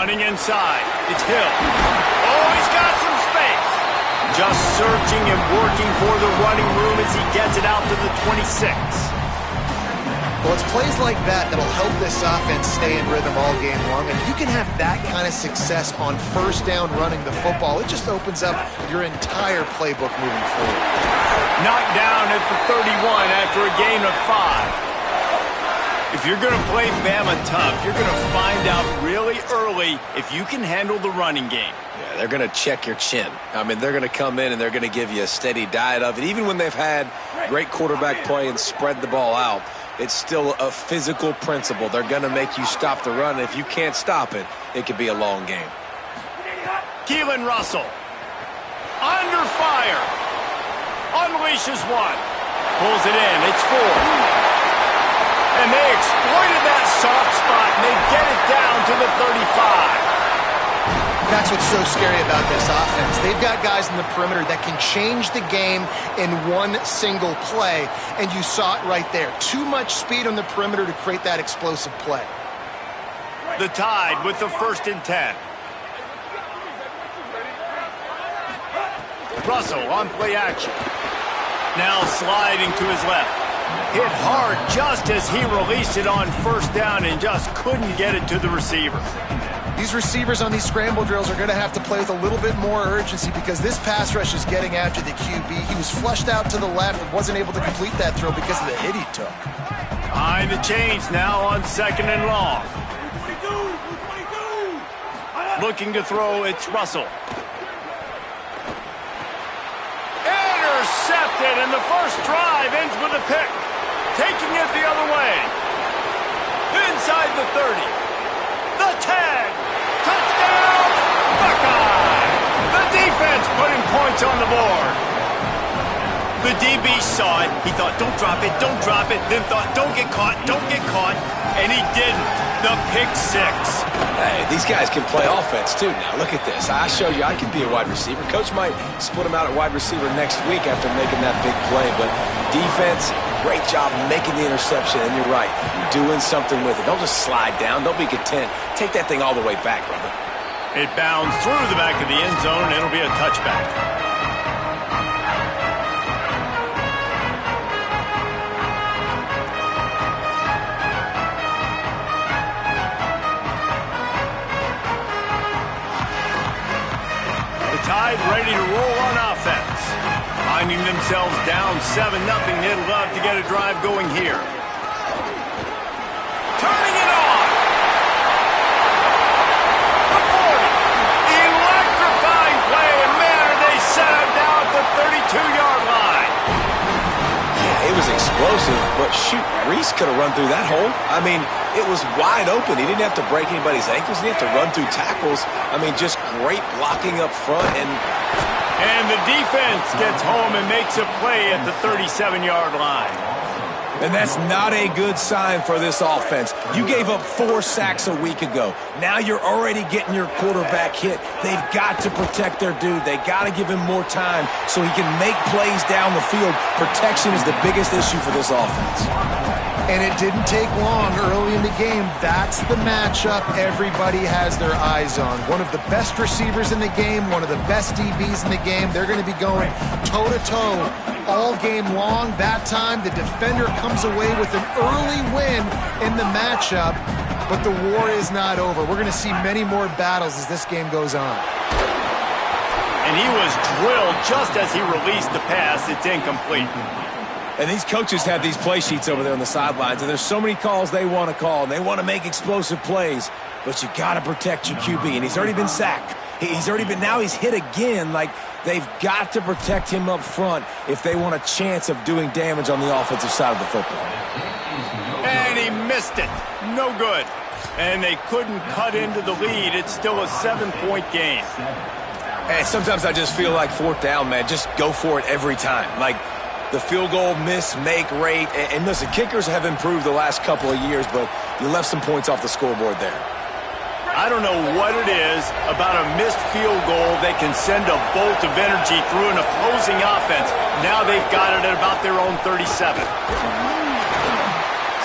Running inside. It's Hill. Oh, he's got some space. Just searching and working for the running room as he gets it out to the 26. Well, it's plays like that that'll help this offense stay in rhythm all game long. And if you can have that kind of success on first down running the football, it just opens up your entire playbook moving forward. Knocked down at the 31 after a gain of 5. If you're going to play Bama tough, you're going to find out really early if you can handle the running game. Yeah, they're going to check your chin. I mean, they're going to come in and they're going to give you a steady diet of it. Even when they've had great quarterback play and spread the ball out, it's still a physical principle. They're going to make you stop the run. If you can't stop it, it could be a long game. Keelan Russell. Under fire. Unleashes one. Pulls it in. It's 4. And they exploited that soft spot, and they get it down to the 35. That's what's so scary about this offense. They've got guys in the perimeter that can change the game in one single play, and you saw it right there. Too much speed on the perimeter to create that explosive play. The Tide with the 1st and 10. Russell on play action. Now sliding to his left. Hit hard just as he released it on first down and just couldn't get it to the receiver. These receivers on these scramble drills are going to have to play with a little bit more urgency because this pass rush is getting after the QB. He was flushed out to the left and wasn't able to complete that throw because of the hit he took. Behind the chains now on 2nd and long. Looking to throw, it's Russell. Intercepted, and the first drive ends with a pick. Taking it the other way. Inside the 30. The 10. Touchdown, Buckeye! The defense putting points on the board. The DB saw it. He thought, don't drop it, don't drop it. Then thought, don't get caught, don't get caught. And he didn't. The pick 6. Hey, these guys can play offense, too. Now, look at this. I showed you I can be a wide receiver. Coach might split him out at wide receiver next week after making that big play. But defense, great job making the interception. And you're right, doing something with it. Don't just slide down. Don't be content. Take that thing all the way back, brother. It bounds through the back of the end zone. It'll be a touchback. Tide ready to roll on offense. Finding themselves down 7-0. They'd love to get a drive going here. Turning it on. The 40. Electrifying play, and man, are they set up down at the 32-yard line. Yeah, it was explosive, but shoot, Reese could have run through that hole. I mean, it was wide open. He didn't have to break anybody's ankles. He didn't have to run through tackles. I mean, just great blocking up front. And the defense gets home and makes a play at the 37-yard line. And that's not a good sign for this offense. You gave up 4 sacks a week ago. Now you're already getting your quarterback hit. They've got to protect their dude. They got to give him more time so he can make plays down the field. Protection is the biggest issue for this offense. And it didn't take long early in the game. That's the matchup everybody has their eyes on. One of the best receivers in the game, one of the best DBs in the game. They're going to be going toe-to-toe all game long. That time, the defender comes away with an early win in the matchup, but the war is not over. We're going to see many more battles as this game goes on. And he was drilled just as he released the pass. It's incomplete. And these coaches have these play sheets over there on the sidelines, and there's so many calls they want to call, and they want to make explosive plays, but you got to protect your QB, and he's already been sacked. Now he's hit again. Like, they've got to protect him up front if they want a chance of doing damage on the offensive side of the football. And he missed it. No good. And they couldn't cut into the lead. It's still a 7-point game. And sometimes I just feel like 4th down, man, just go for it every time. Like, the field goal miss-make rate. And listen, kickers have improved the last couple of years, but you left some points off the scoreboard there. I don't know what it is about a missed field goal that can send a bolt of energy through an opposing offense. Now they've got it at about their own 37.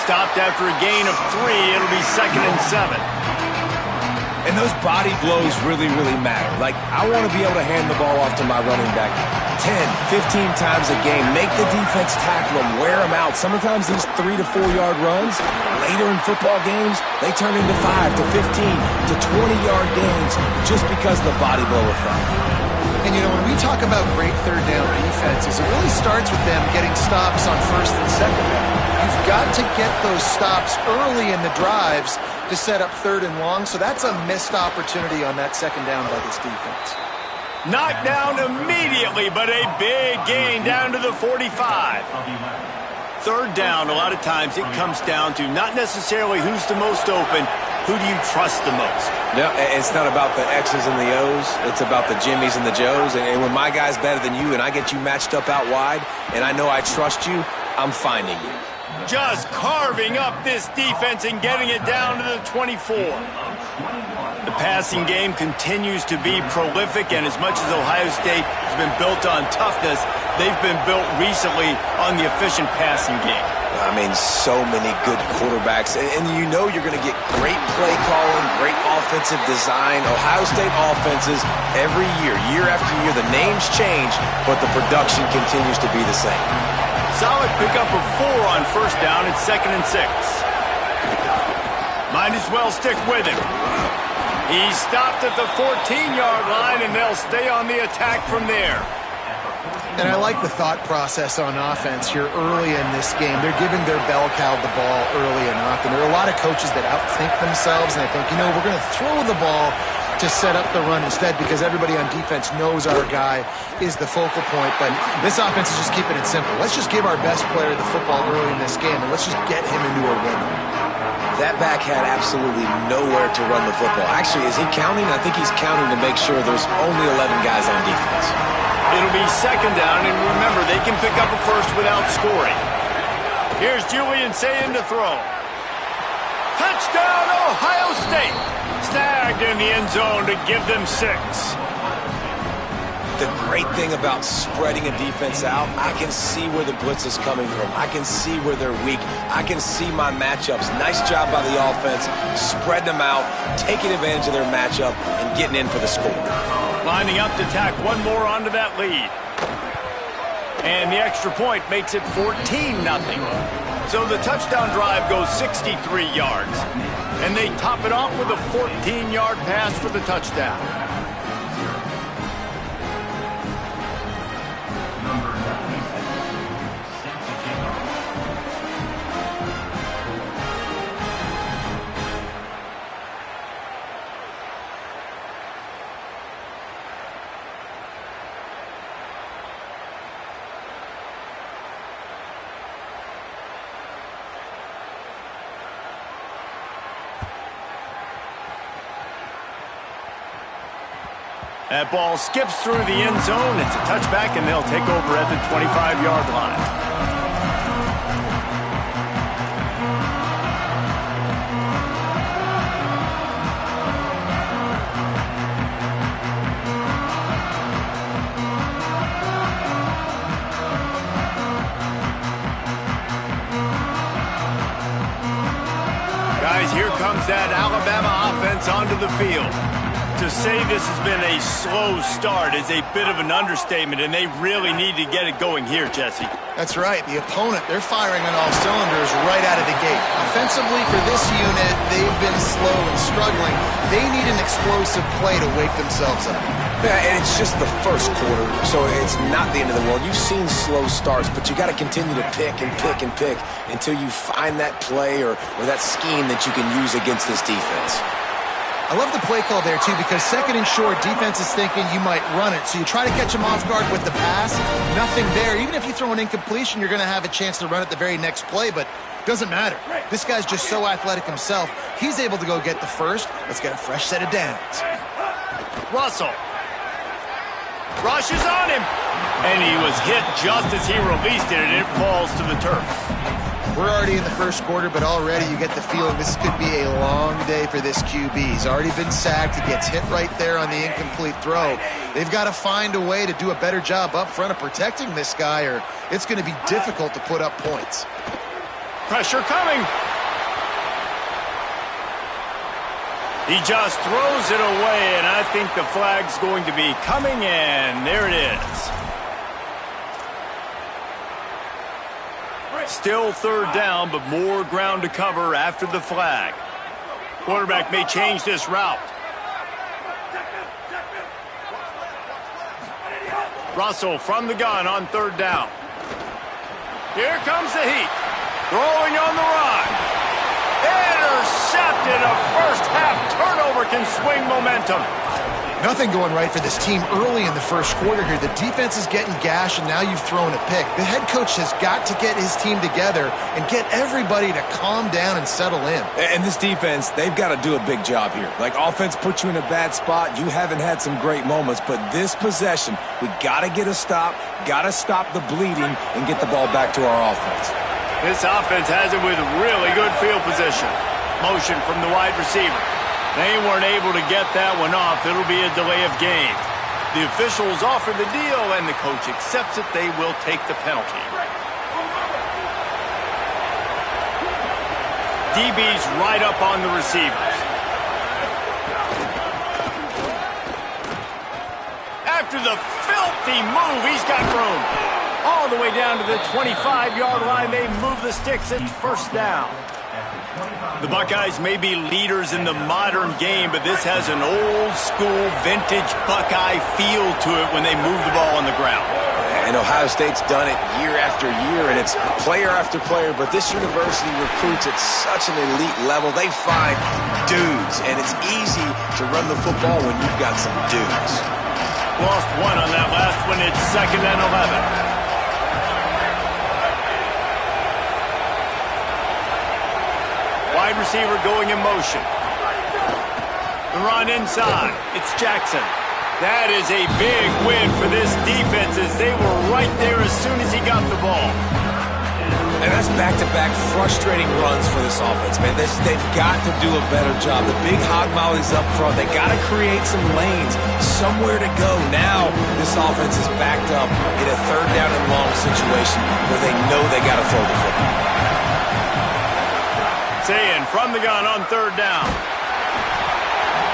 Stopped after a gain of 3. It'll be 2nd and 7. And those body blows really, really matter. Like, I want to be able to hand the ball off to my running back 10, 15 times a game. Make the defense tackle them, wear them out. Sometimes these 3 to 4 yard runs, later in football games, they turn into 5 to 15 to 20-yard gains just because of the body blow effect. And, you know, when we talk about great third down defenses, it really starts with them getting stops on first and second down. You've got to get those stops early in the drives to set up third and long, so that's a missed opportunity on that second down by this defense. Knocked down immediately, but a big gain down to the 45. Third down, a lot of times it comes down to not necessarily who's the most open, who do you trust the most? No, it's not about the X's and the O's. It's about the Jimmies and the Joes. And when my guy's better than you and I get you matched up out wide and I know I trust you, I'm finding you. Just carving up this defense and getting it down to the 24. The passing game continues to be prolific, and as much as Ohio State has been built on toughness, they've been built recently on the efficient passing game. I mean, so many good quarterbacks, and you know you're going to get great play calling, great offensive design. Ohio State offenses, every year, year after year, the names change, but the production continues to be the same. Solid pickup of 4 on first down at 2nd and 6. Might as well stick with him. He stopped at the 14-yard line, and they'll stay on the attack from there. And I like the thought process on offense here early in this game. They're giving their bell cow the ball early and often. There are a lot of coaches that outthink themselves, and I think, you know, we're going to throw the ball to set up the run instead because everybody on defense knows our guy is the focal point. But this offense is just keeping it simple. Let's just give our best player the football early in this game, and let's just get him into a rhythm. That back had absolutely nowhere to run the football. Actually, is he counting? I think he's counting to make sure there's only 11 guys on defense. It'll be 2nd down, and remember, they can pick up a first without scoring. Here's Julian Sayin to throw. Touchdown, Ohio State! Snagged in the end zone to give them 6. The great thing about spreading a defense out, I can see where the blitz is coming from. I can see where they're weak. I can see my matchups. Nice job by the offense. Spread them out, taking advantage of their matchup, and getting in for the score. Lining up to tack one more onto that lead. And the extra point makes it 14-0. So the touchdown drive goes 63 yards. And they top it off with a 14-yard pass for the touchdown. That ball skips through the end zone. It's a touchback, and they'll take over at the 25-yard line. Guys, here comes that Alabama offense onto the field. To say this has been a slow start is a bit of an understatement, and they really need to get it going here, Jesse. That's right. The opponent, they're firing on all cylinders right out of the gate. Offensively, for this unit, they've been slow and struggling. They need an explosive play to wake themselves up. Yeah, and it's just the first quarter, so it's not the end of the world. You've seen slow starts, but you got to continue to pick and pick and pick until you find that play or that scheme that you can use against this defense. I love the play call there, too, because 2nd and short, defense is thinking you might run it. So you try to catch them off guard with the pass. Nothing there. Even if you throw an incompletion, you're going to have a chance to run it the very next play, but it doesn't matter. This guy's just so athletic himself. He's able to go get the first. Let's get a fresh set of downs. Russell rushes on him, and he was hit just as he released it, and it falls to the turf. We're already in the first quarter, but already you get the feeling this could be a long day for this QB. He's already been sacked. He gets hit right there on the incomplete throw. They've got to find a way to do a better job up front of protecting this guy, or it's going to be difficult to put up points. Pressure coming. He just throws it away, and I think the flag's going to be coming in. There it is. Still third down, but more ground to cover after the flag. Quarterback may change this route. Russell from the gun on third down. Here comes the heat. Throwing on the run. Intercepted. A first-half turnover can swing momentum. Nothing going right for this team early in the first quarter here. The defense is getting gashed, and now you've thrown a pick. The head coach has got to get his team together and get everybody to calm down and settle in. And this defense, they've got to do a big job here. Like, offense puts you in a bad spot. You haven't had some great moments, but this possession, we got to get a stop, got to stop the bleeding, and get the ball back to our offense. This offense has it with really good field position. Motion from the wide receiver. They weren't able to get that one off. It'll be a delay of game. The officials offer the deal, and the coach accepts it. They will take the penalty. DB's right up on the receivers. After the filthy move, he's got room. All the way down to the 25-yard line. They move the sticks. It's first down. The Buckeyes may be leaders in the modern game, but this has an old-school, vintage Buckeye feel to it when they move the ball on the ground. And Ohio State's done it year after year, and it's player after player, but this university recruits at such an elite level. They find dudes, and it's easy to run the football when you've got some dudes. Lost one on that last one. It's 2nd and 11. Wide receiver going in motion. The run inside. It's Jackson. That is a big win for this defense as they were right there as soon as he got the ball. And that's back-to-back frustrating runs for this offense, man. They've got to do a better job. The big hog mollies up front. They got to create some lanes, somewhere to go. Now this offense is backed up in a third down and long situation where they know they got to throw the football. Saying from the gun on third down.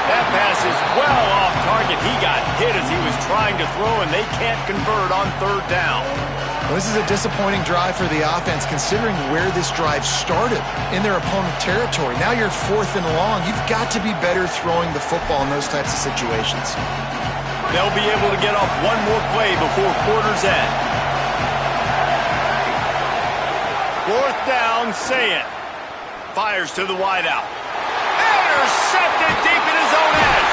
That pass is well off target. He got hit as he was trying to throw, and they can't convert on third down. Well, this is a disappointing drive for the offense, considering where this drive started in their opponent territory. Now you're 4th and long. You've got to be better throwing the football in those types of situations. They'll be able to get off one more play before quarter's end. 4th down, say it. Fires to the wideout. Intercepted deep in his own end.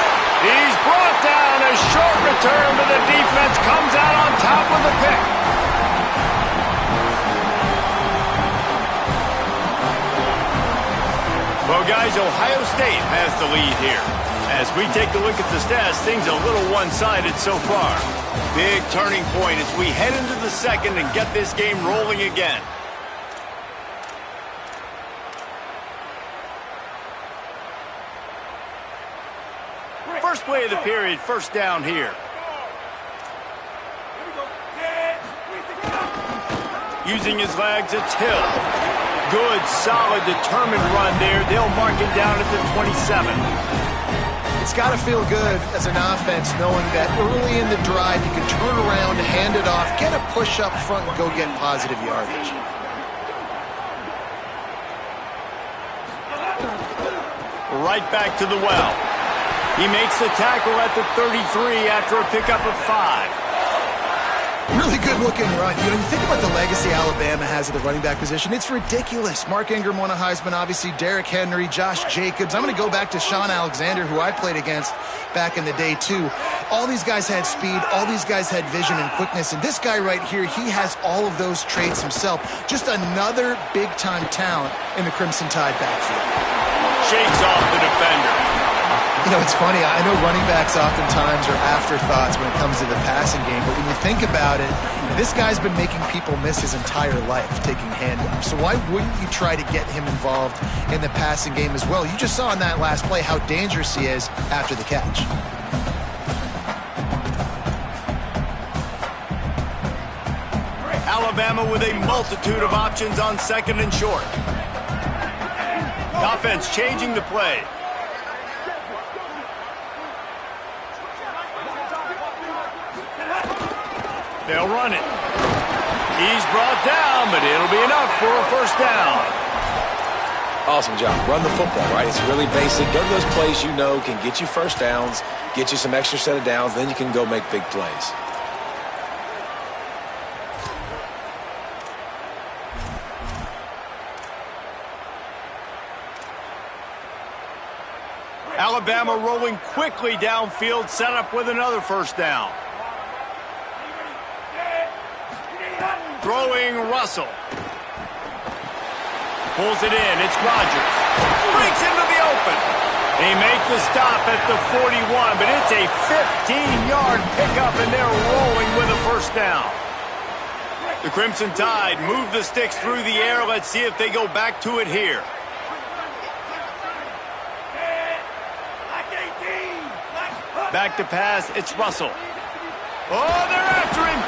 He's brought down. A short return, but the defense comes out on top with a pick. Well, guys, Ohio State has the lead here. As we take a look at the stats, things a little one-sided so far. Big turning point as we head into the second and get this game rolling again. First play of the period, first down here. Using his legs, it's Hill. Good, solid, determined run there. They'll mark it down at the 27. It's got to feel good as an offense knowing that early in the drive you can turn around, hand it off, get a push up front, and go get positive yardage. Right back to the well. He makes the tackle at the 33 after a pickup of 5. Really good-looking run. You know, you think about the legacy Alabama has at the running back position. It's ridiculous. Mark Ingram won a Heisman, obviously. Derrick Henry, Josh Jacobs. I'm going to go back to Sean Alexander, who I played against back in the day, too. All these guys had speed. All these guys had vision and quickness. And this guy right here, he has all of those traits himself. Just another big-time talent in the Crimson Tide backfield. Shakes off the defender. You know, it's funny. I know running backs oftentimes are afterthoughts when it comes to the passing game, but when you think about it, this guy's been making people miss his entire life taking handoffs. So why wouldn't you try to get him involved in the passing game as well? You just saw in that last play how dangerous he is after the catch. Alabama with a multitude of options on second and short. The offense changing the play. They'll run it. He's brought down, but it'll be enough for a first down. Awesome job. Run the football, right? It's really basic. Go to those plays you know can get you first downs, get you some extra set of downs, then you can go make big plays. Alabama rolling quickly downfield, set up with another first down. Throwing Russell. Pulls it in. It's Rodgers. Breaks into the open. They make the stop at the 41, but it's a 15-yard pickup, and they're rolling with a first down. The Crimson Tide move the sticks through the air. Let's see if they go back to it here. Back to pass, it's Russell. Oh, they're after him.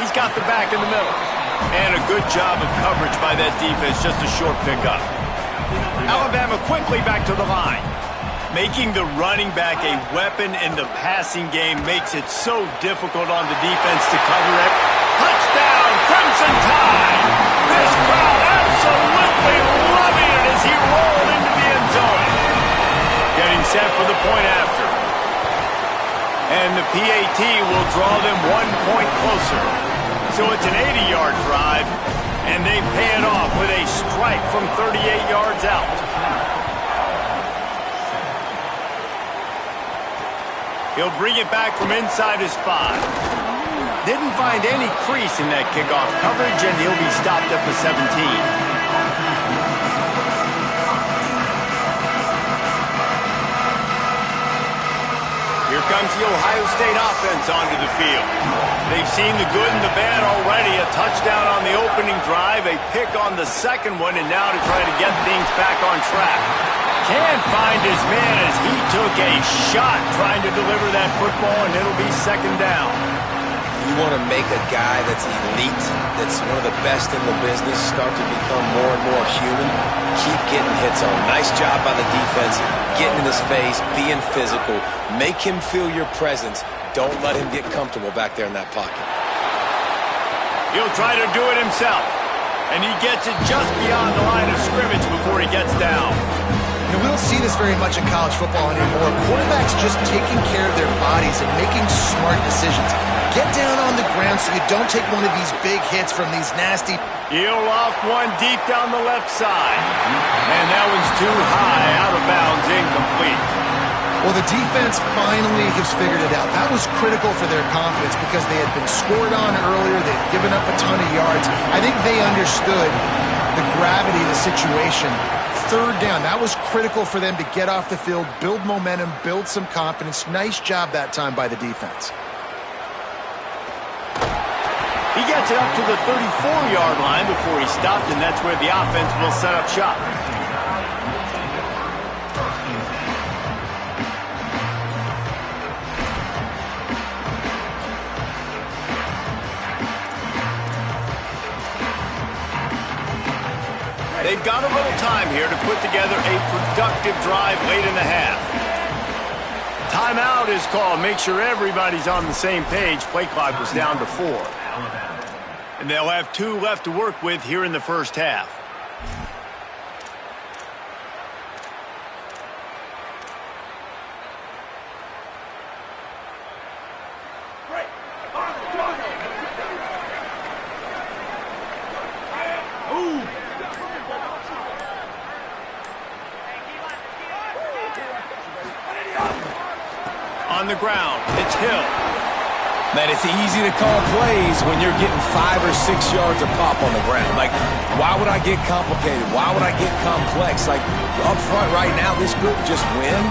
He's got the back in the middle. And a good job of coverage by that defense, just a short pickup. Alabama quickly back to the line. Making the running back a weapon in the passing game makes it so difficult on the defense to cover it. Touchdown, Crimson Tide! This crowd absolutely loving it as he rolled into the end zone. Getting set for the point after. And the PAT will draw them 1 point closer. So it's an 80-yard drive, and they pay it off with a strike from 38 yards out. He'll bring it back from inside his 5. Didn't find any crease in that kickoff coverage, and he'll be stopped at the 17. Here comes the Ohio State offense onto the field. They've seen the good and the bad already. A touchdown on the opening drive, a pick on the second one, and now to try to get things back on track. Can't find his man as he took a shot trying to deliver that football, and it'll be second down. You want to make a guy that's elite, that's one of the best in the business, start to become more and more human. Keep getting hits on. Nice job by the defense, getting in his face, being physical. Make him feel your presence. Don't let him get comfortable back there in that pocket. He'll try to do it himself, and he gets it just beyond the line of scrimmage before he gets down. And we don't see this very much in college football anymore. Quarterbacks just taking care of their bodies and making smart decisions. Get down on the ground so you don't take one of these big hits from these nasty... He'll off one deep down the left side. And that one's too high, out of bounds, incomplete. Well, the defense finally has figured it out. That was critical for their confidence because they had been scored on earlier. They had given up a ton of yards. I think they understood the gravity of the situation. Third down, that was critical for them to get off the field, build momentum, build some confidence. Nice job that time by the defense. He gets it up to the 34-yard line before he stopped, and that's where the offense will set up shop. They've got a little time here to put together a productive drive late in the half. Timeout is called. Make sure everybody's on the same page. Play clock was down to 4. And they'll have 2 left to work with here in the first half. On the ground, it's Hill. Man, it's easy to call plays when you're getting 5 or 6 yards of pop on the ground. Like, why would I get complicated? Why would I get complex? Like, up front right now, this group just win,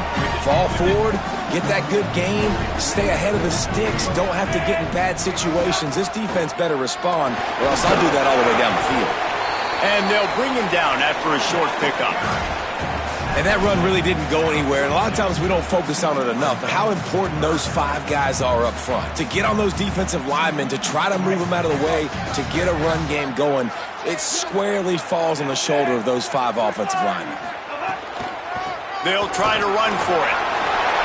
fall forward, get that good game, stay ahead of the sticks, don't have to get in bad situations. This defense better respond, or else I'll do that all the way down the field. And they'll bring him down after a short pickup. And that run really didn't go anywhere. And a lot of times we don't focus on it enough. But how important those 5 guys are up front. To get on those defensive linemen, to try to move them out of the way, to get a run game going, it squarely falls on the shoulder of those 5 offensive linemen. They'll try to run for it.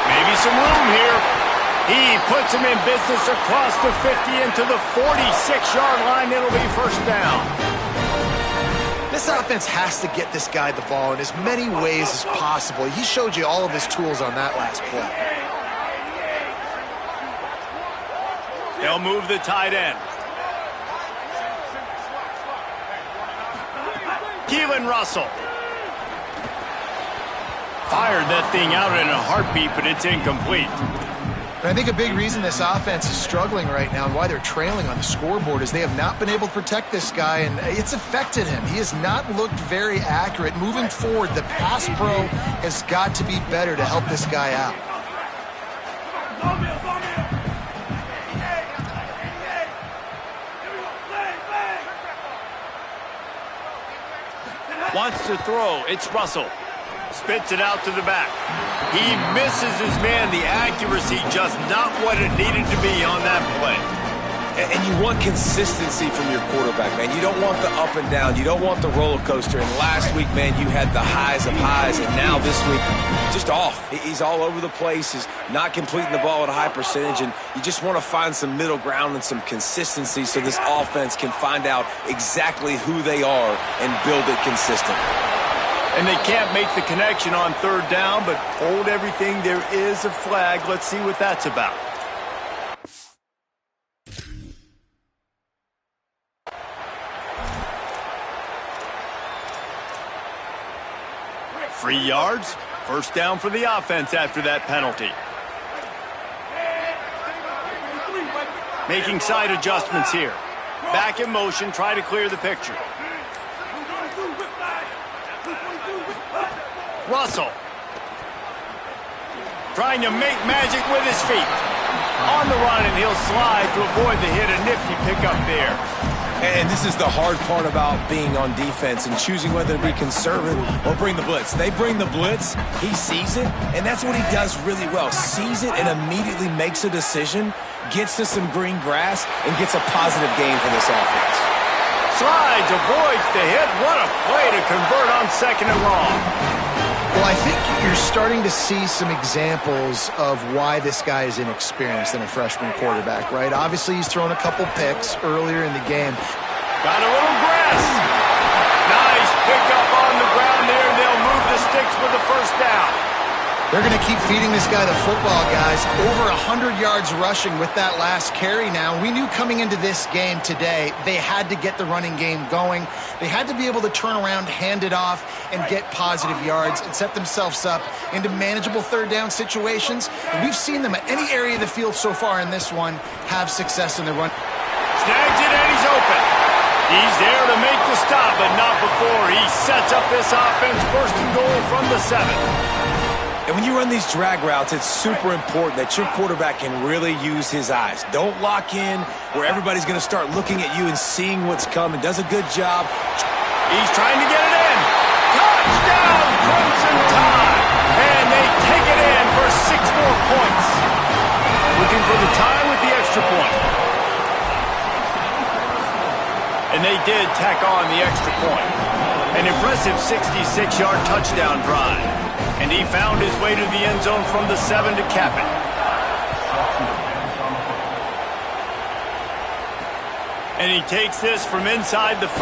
Maybe some room here. He puts him in business across the 50 into the 46-yard line. It'll be first down. This offense has to get this guy the ball in as many ways as possible. He showed you all of his tools on that last play. They'll move the tight end. Keelan Russell. Fired that thing out in a heartbeat, but it's incomplete. And I think a big reason this offense is struggling right now and why they're trailing on the scoreboard is they have not been able to protect this guy, and it's affected him. He has not looked very accurate. Moving forward, the pass pro has got to be better to help this guy out. Wants to throw. It's Russell. Spits it out to the back. He misses his man. The accuracy just not what it needed to be on that play. And you want consistency from your quarterback, man. You don't want the up and down. You don't want the roller coaster. And last week, man, you had the highs of highs. And now this week, just off. He's all over the place. He's not completing the ball at a high percentage. And you just want to find some middle ground and some consistency so this offense can find out exactly who they are and build it consistently. And they can't make the connection on third down, but hold everything. There is a flag. Let's see what that's about. Free yards. First down for the offense after that penalty. Making side adjustments here. Back in motion, try to clear the picture. Russell. Trying to make magic with his feet. On the run, and he'll slide to avoid the hit. A nifty pickup there. And this is the hard part about being on defense and choosing whether to be conservative or bring the blitz. They bring the blitz, he sees it, and that's what he does really well. Sees it and immediately makes a decision, gets to some green grass, and gets a positive gain for this offense. Slides, avoids the hit. What a play to convert on second and long. Well, I think you're starting to see some examples of why this guy is inexperienced in a freshman quarterback, right? Obviously, he's thrown a couple picks earlier in the game. Got a little grass. Nice pickup on the ground there, and they'll move the sticks with the first down. They're going to keep feeding this guy the football, guys. Over 100 yards rushing with that last carry now. We knew coming into this game today, they had to get the running game going. They had to be able to turn around, hand it off, and get positive yards and set themselves up into manageable third down situations. And we've seen them at any area of the field so far in this one have success in the run. Snags it, and he's open. He's there to make the stop, but not before. He sets up this offense first and goal from the 7. And when you run these drag routes, it's super important that your quarterback can really use his eyes. Don't lock in where everybody's going to start looking at you and seeing what's coming. Does a good job. He's trying to get it in. Touchdown, Crimson Tide. And they take it in for 6 more points. Looking for the tie with the extra point. And they did tack on the extra point. An impressive 66-yard touchdown drive. And he found his way to the end zone from the 7 to cap it. And he takes this from inside the 5.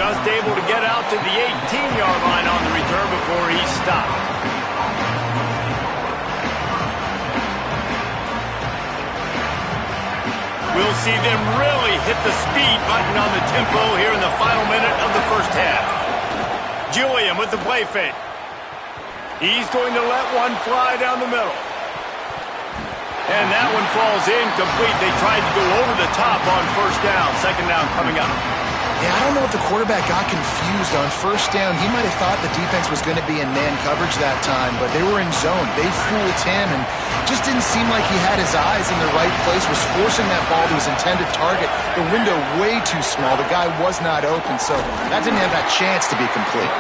Just able to get out to the 18-yard line on the return before he stopped. We'll see them really hit the speed button on the tempo here in the final minute of the first half. Julian with the play fake. He's going to let one fly down the middle. And that one falls incomplete. They tried to go over the top on first down. Second down coming up. Yeah, I don't know if the quarterback got confused on first down. He might have thought the defense was going to be in man coverage that time, but they were in zone. They fooled him and just didn't seem like he had his eyes in the right place, was forcing that ball to his intended target. The window way too small. The guy was not open, so that didn't have that chance to be complete.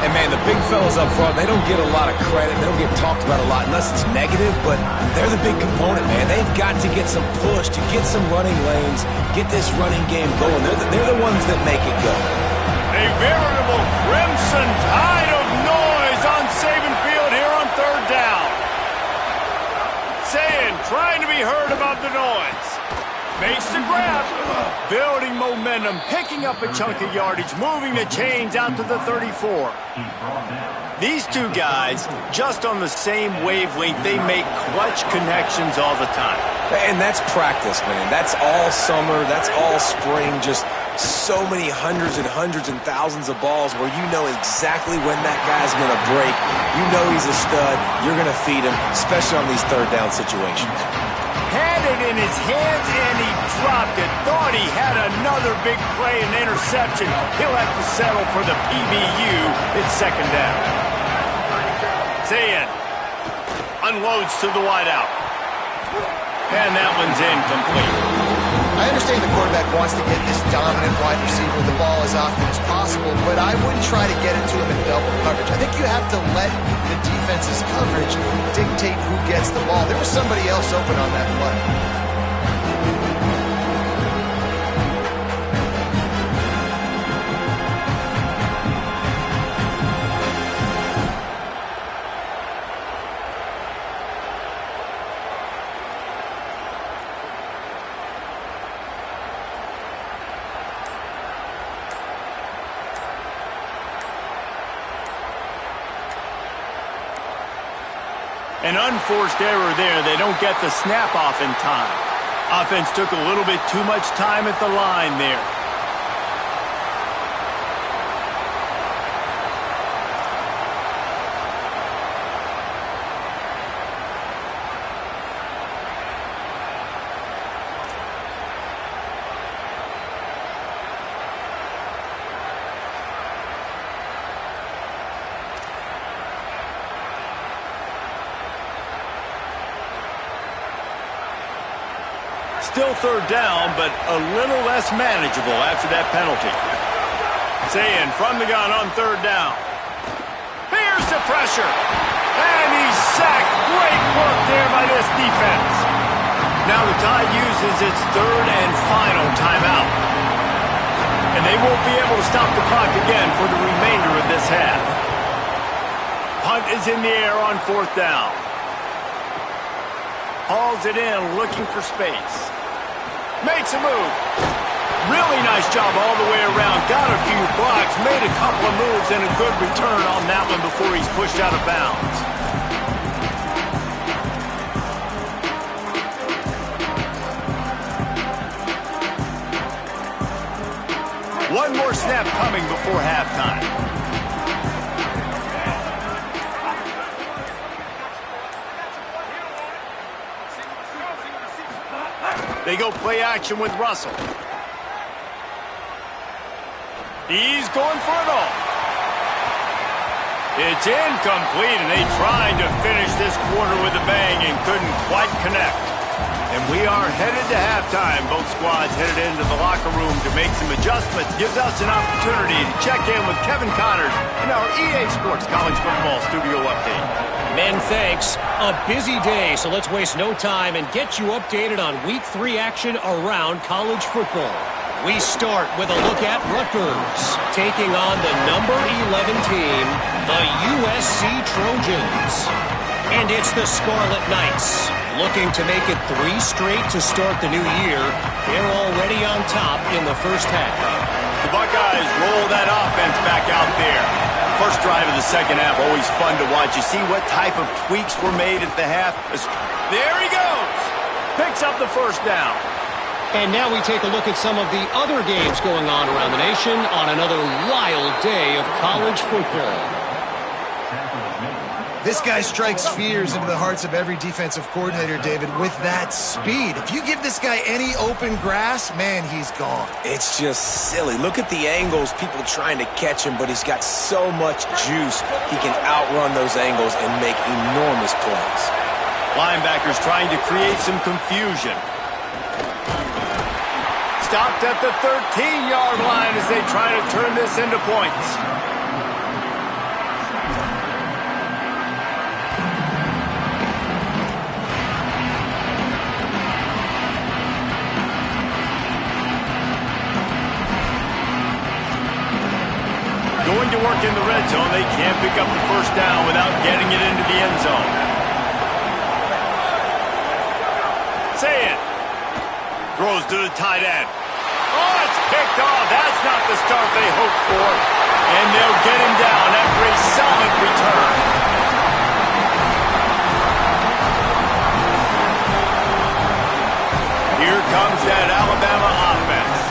And, man, the big fellas up front, they don't get a lot of credit. They don't get talked about a lot unless it's negative, but they're the big component, man. They've got to get some push, to get some running lanes, get this running game going. They're the ones that make it go. A veritable Crimson Tide of noise on Saban Field here on third down. Saying of the noise. Makes the grab. Building momentum, picking up a chunk of yardage, moving the chains out to the 34. These two guys, just on the same wavelength, they make clutch connections all the time. And that's practice, man. That's all summer. That's all spring. Just so many hundreds and thousands of balls where you know exactly when that guy's going to break. You know he's a stud. You're going to feed him, especially on these third down situations. Had it in his hands, and he dropped it. Thought he had another big play and interception. He'll have to settle for the PBU. It's second down. Zayn unloads to the wideout. And that one's incomplete. I understand the quarterback wants to get this dominant wide receiver the ball as often as possible, but I wouldn't try to get it to him in double coverage. I think you have to let the defense's coverage dictate who gets the ball. There was somebody else open on that play. An unforced error there. They don't get the snap off in time. Offense took a little bit too much time at the line there. Still third down, but a little less manageable after that penalty. Zayn from the gun on third down. Here's the pressure. And he's sacked. Great work there by this defense. Now the Tide uses its third and final timeout. And they won't be able to stop the clock again for the remainder of this half. Punt is in the air on fourth down. Hauls it in, looking for space. Makes a move. Really nice job all the way around. Got a few blocks, made a couple of moves, and a good return on that one before he's pushed out of bounds. One more snap coming before halftime. They go play action with Russell. He's going for it all. It's incomplete, and they tried to finish this quarter with a bang and couldn't quite connect. And we are headed to halftime. Both squads headed into the locker room to make some adjustments. Gives us an opportunity to check in with Kevin Connors in our EA Sports College Football Studio Update. Men, thanks. A busy day, so let's waste no time and get you updated on Week 3 action around college football. We start with a look at Rutgers, taking on the number 11 team, the USC Trojans. And it's the Scarlet Knights, looking to make it 3 straight to start the new year. They're already on top in the first half. The Buckeyes roll that offense back out there. First drive of the second half, always fun to watch. You see what type of tweaks were made at the half. There he goes. Picks up the first down. And now we take a look at some of the other games going on around the nation on another wild day of college football. This guy strikes fears into the hearts of every defensive coordinator, David, with that speed. If you give this guy any open grass, man, he's gone. It's just silly. Look at the angles, people trying to catch him, but he's got so much juice. He can outrun those angles and make enormous plays. Linebackers trying to create some confusion. Stopped at the 13-yard line as they try to turn this into points. Going to work in the red zone. They can't pick up the first down without getting it into the end zone. Say it. Throws to the tight end. Oh, it's picked off. That's not the start they hoped for. And they'll get him down after a solid return. Here comes that Alabama offense.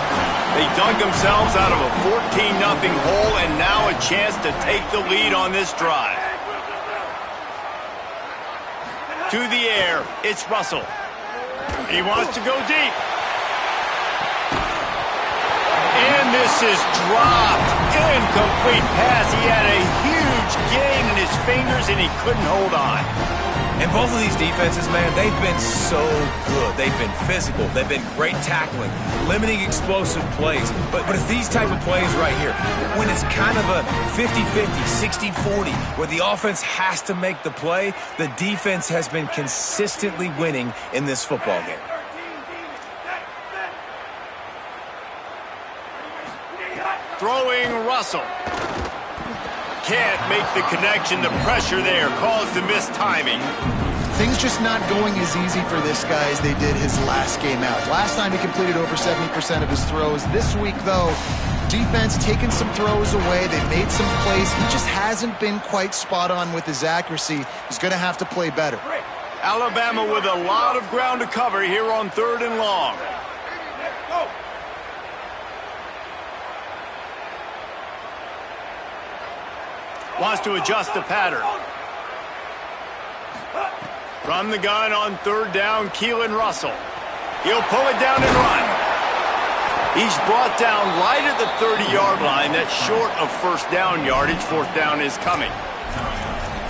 They dug themselves out of a 14-0 hole, and now a chance to take the lead on this drive. To the air, it's Russell. He wants to go deep. And this is dropped. Incomplete pass. He had a huge gain in his fingers, and he couldn't hold on. And both of these defenses, man, they've been so good. They've been physical. They've been great tackling, limiting explosive plays. But it's these type of plays right here, when it's kind of a 50-50, 60-40, where the offense has to make the play, the defense has been consistently winning in this football game. Throwing Russell. Can't make the connection. The pressure there caused the missed timing. Things just not going as easy for this guy as they did his last game out. Last time he completed over 70% of his throws. This week, though, defense taking some throws away. They made some plays. He just hasn't been quite spot on with his accuracy. He's going to have to play better. Alabama with a lot of ground to cover here on 3rd and long. Wants to adjust the pattern. From the gun on 3rd down, Keelan Russell. He'll pull it down and run. He's brought down right at the 30-yard line. That's short of 1st down yardage. 4th down is coming.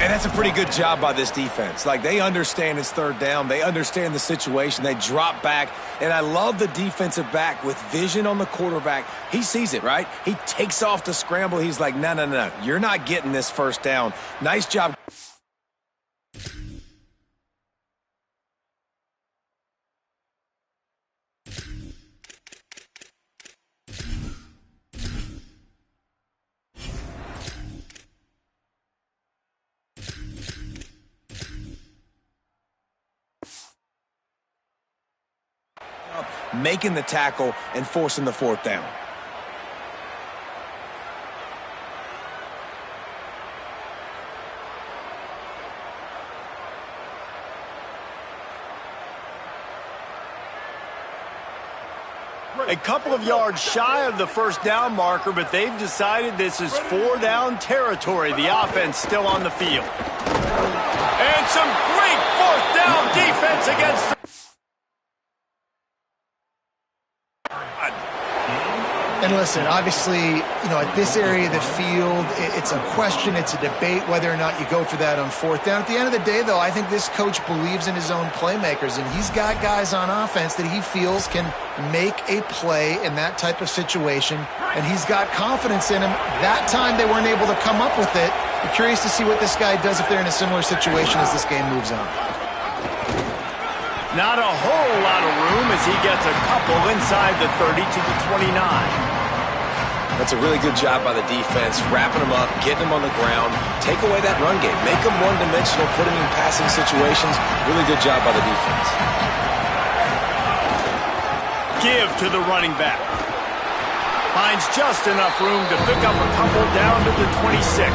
And that's a pretty good job by this defense. Like, they understand it's 3rd down. They understand the situation. They drop back. And I love the defensive back with vision on the quarterback. He sees it, right? He takes off the scramble. He's like, no. You're not getting this 1st down. Nice job. Making the tackle and forcing the 4th down. A couple of yards shy of the 1st down marker, but they've decided this is 4 down territory. The offense still on the field. And some great 4th down defense against the... And listen, obviously, at this area of the field, it's a question, it's a debate whether or not you go for that on 4th down. At the end of the day, though, I think this coach believes in his own playmakers, and he's got guys on offense that he feels can make a play in that type of situation, and he's got confidence in him. That time, they weren't able to come up with it. I'm curious to see what this guy does if they're in a similar situation as this game moves on. Not a whole lot of room as he gets a couple inside the 30 to the 29. That's a really good job by the defense, wrapping them up, getting them on the ground, take away that run game, make them one-dimensional, put them in passing situations. Really good job by the defense. Give to the running back. Finds just enough room to pick up a couple down to the 26.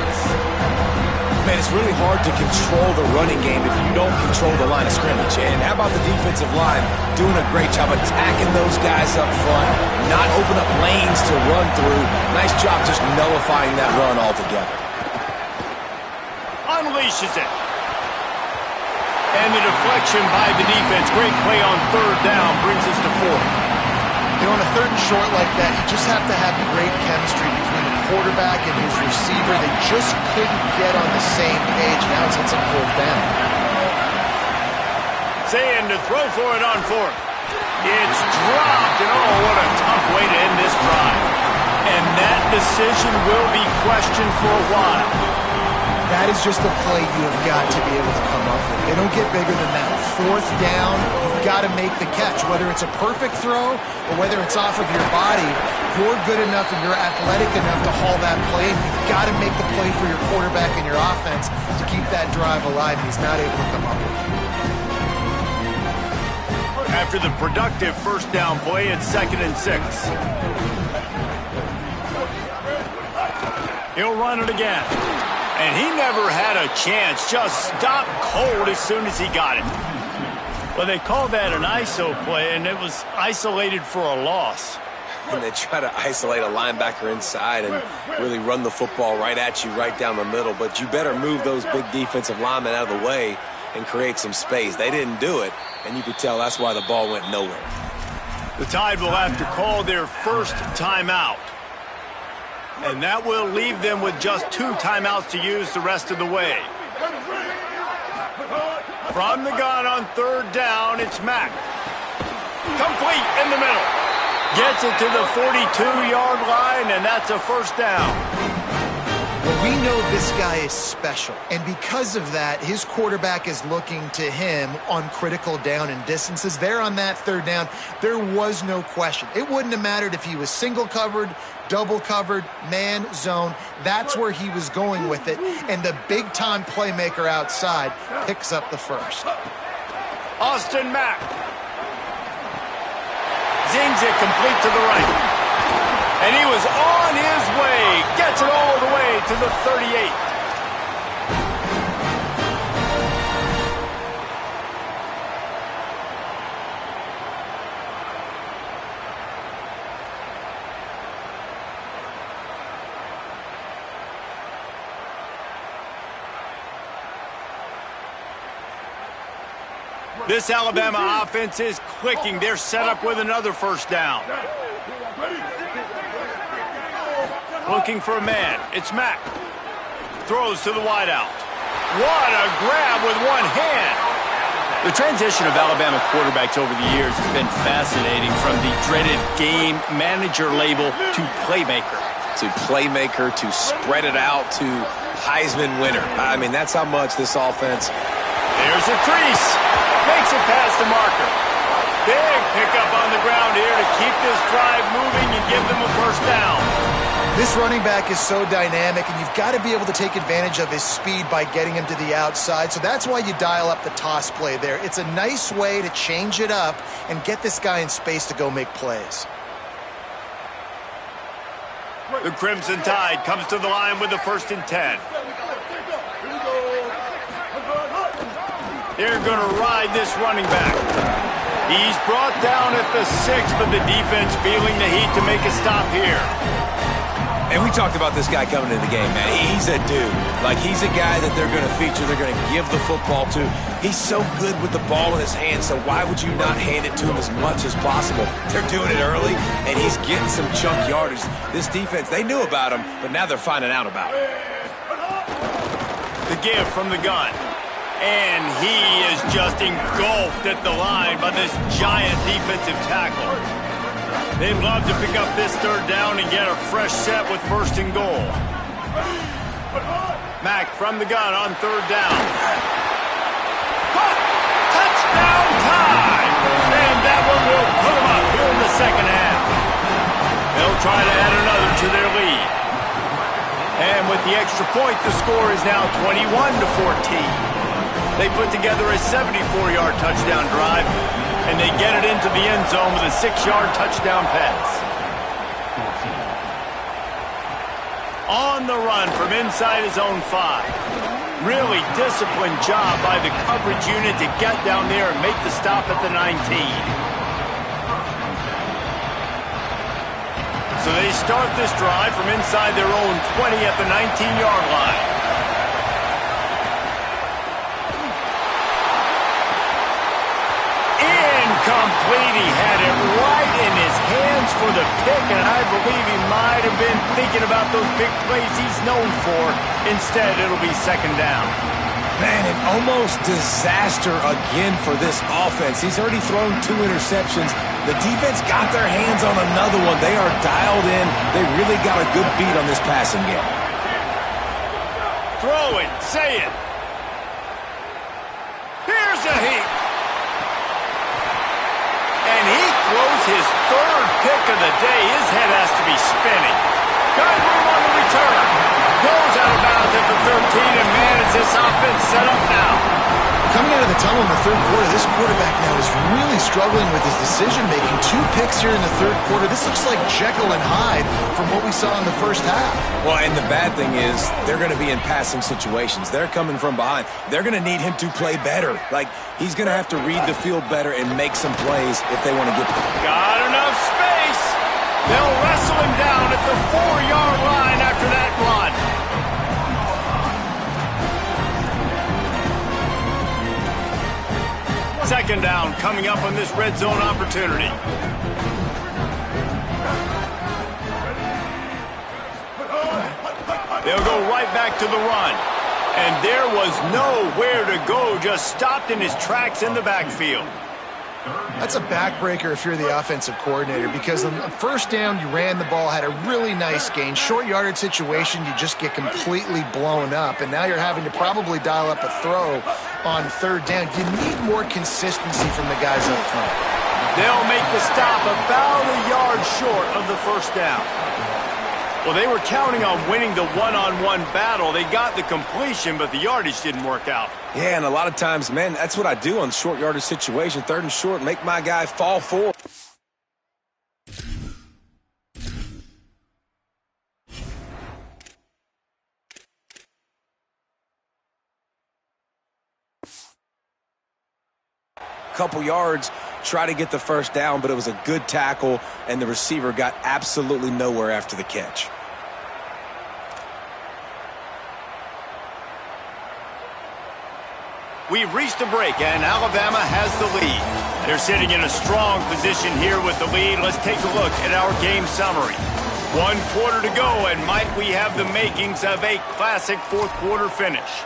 Man, it's really hard to control the running game if you don't control the line of scrimmage. And how about the defensive line doing a great job attacking those guys up front, not open up lanes to run through. Nice job just nullifying that run altogether. Unleashes it. And the deflection by the defense. Great play on 3rd down brings us to 4th. On a 3rd and short like that, you just have to have great chemistry between the quarterback and his receiver. They just couldn't get on the same page. Now it's a 4th down. Saying to throw for it on 4th. It's dropped, and oh, what a tough way to end this drive. And that decision will be questioned for a while. That is just a play you have got to be able to come up with. They don't get bigger than that. 4th down, you've got to make the catch. Whether it's a perfect throw or whether it's off of your body, you're good enough and you're athletic enough to haul that play. And you've got to make the play for your quarterback and your offense to keep that drive alive, and he's not able to come up with it. after the productive first down play at 2nd and 6. He'll run it again. And he never had a chance. Just stopped cold as soon as he got it. Well, they called that an ISO play, and it was isolated for a loss. And they try to isolate a linebacker inside and really run the football right at you, right down the middle. But you better move those big defensive linemen out of the way and create some space. They didn't do it, and you could tell that's why the ball went nowhere. The Tide will have to call their first timeout. And that will leave them with just 2 timeouts to use the rest of the way. From the gun on 3rd down, it's Mack. Complete in the middle. Gets it to the 42-yard line, and that's a first down. Well, we know this guy is special, and because of that, his quarterback is looking to him on critical down and distances. There on that 3rd down, there was no question. It wouldn't have mattered if he was single covered, double covered, man, zone. That's where he was going with it, and the big-time playmaker outside picks up the first. Austin Mack. Zings it complete to the right. And he was on his way. Gets it all the way to the 38. This Alabama offense is clicking. They're set up with another first down. Looking for a man. It's Mack. Throws to the wideout. What a grab with one hand. The transition of Alabama quarterbacks over the years has been fascinating, from the dreaded game manager label to playmaker. To playmaker, to spread it out, to Heisman winner. I mean, that's how much this offense... There's a crease. Makes it past the marker. Big pickup on the ground here to keep this drive moving and give them a first down. This running back is so dynamic, and you've got to be able to take advantage of his speed by getting him to the outside. So that's why you dial up the toss play there. It's a nice way to change it up and get this guy in space to go make plays. The Crimson Tide comes to the line with the 1st and 10. They're going to ride this running back. He's brought down at the 6, but the defense feeling the heat to make a stop here. And we talked about this guy coming into the game, man. He's a dude. Like, he's a guy that they're going to feature, they're going to give the football to. He's so good with the ball in his hands, so why would you not hand it to him as much as possible? They're doing it early, and he's getting some chunk yardage. This defense, they knew about him, but now they're finding out about it. The give from the gun. And he is just engulfed at the line by this giant defensive tackle. They'd love to pick up this 3rd down and get a fresh set with 1st and goal. Mack from the gun on 3rd down. Touchdown time! And that one will put them up here in the 2nd half. They'll try to add another to their lead. And with the extra point, the score is now 21-14. They put together a 74-yard touchdown drive, and they get it into the end zone with a 6-yard touchdown pass. On the run from inside his own 5. Really disciplined job by the coverage unit to get down there and make the stop at the 19. So they start this drive from inside their own 20 at the 19-yard line. Complete. He had it right in his hands for the pick, and I believe he might have been thinking about those big plays he's known for. Instead, it'll be 2nd down. Man, an almost disaster again for this offense. He's already thrown 2 interceptions. The defense got their hands on another one. They are dialed in. They really got a good beat on this passing game. Throw it. Say it. Here's a heat. And he throws his 3rd pick of the day. His head has to be spinning. Got room on the return. Goes out of bounds at the 13, and man, is this offense set up now. Coming out of the tunnel in the third quarter, this quarterback now is really struggling with his decision-making. 2 picks here in the third quarter. This looks like Jekyll and Hyde from what we saw in the first half. Well, and the bad thing is they're going to be in passing situations. They're coming from behind. They're going to need him to play better. Like, he's going to have to read the field better and make some plays if they want to get there. Got enough space. They'll wrestle him down at the 4-yard line after that run. Second down coming up on this red zone opportunity. They'll go right back to the run. And there was nowhere to go, just stopped in his tracks in the backfield. That's a backbreaker if you're the offensive coordinator, because on first down, you ran the ball, had a really nice gain. Short yardage situation, you just get completely blown up, and now you're having to probably dial up a throw on third down. You need more consistency from the guys up front. They'll make the stop about a yard short of the first down. Well, they were counting on winning the one-on-one battle. They got the completion, but the yardage didn't work out. Yeah, and a lot of times, man, that's what I do on short yardage situation. Third and short, make my guy fall forward. Couple yards, try to get the first down, but it was a good tackle, and the receiver got absolutely nowhere after the catch. We've reached a break, and Alabama has the lead. They're sitting in a strong position here with the lead. Let's take a look at our game summary. 1 quarter to go, and might we have the makings of a classic fourth quarter finish.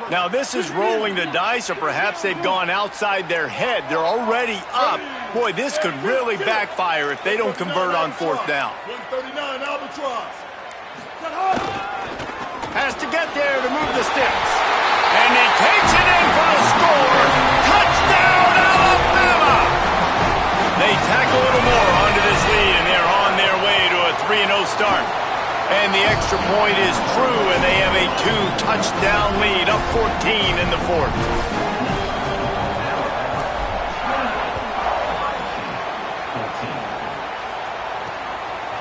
Now this is rolling the dice, or perhaps they've gone outside their head. They're already up. Boy, this could really backfire if they don't convert on fourth down. 139 Albatross. Has to get there to move the sticks. And he takes it in for a score. Touchdown, Alabama! They tack a little more onto this lead, and they're on their way to a 3-0 start. And the extra point is true, and they have a 2-touchdown lead, up 14 in the fourth.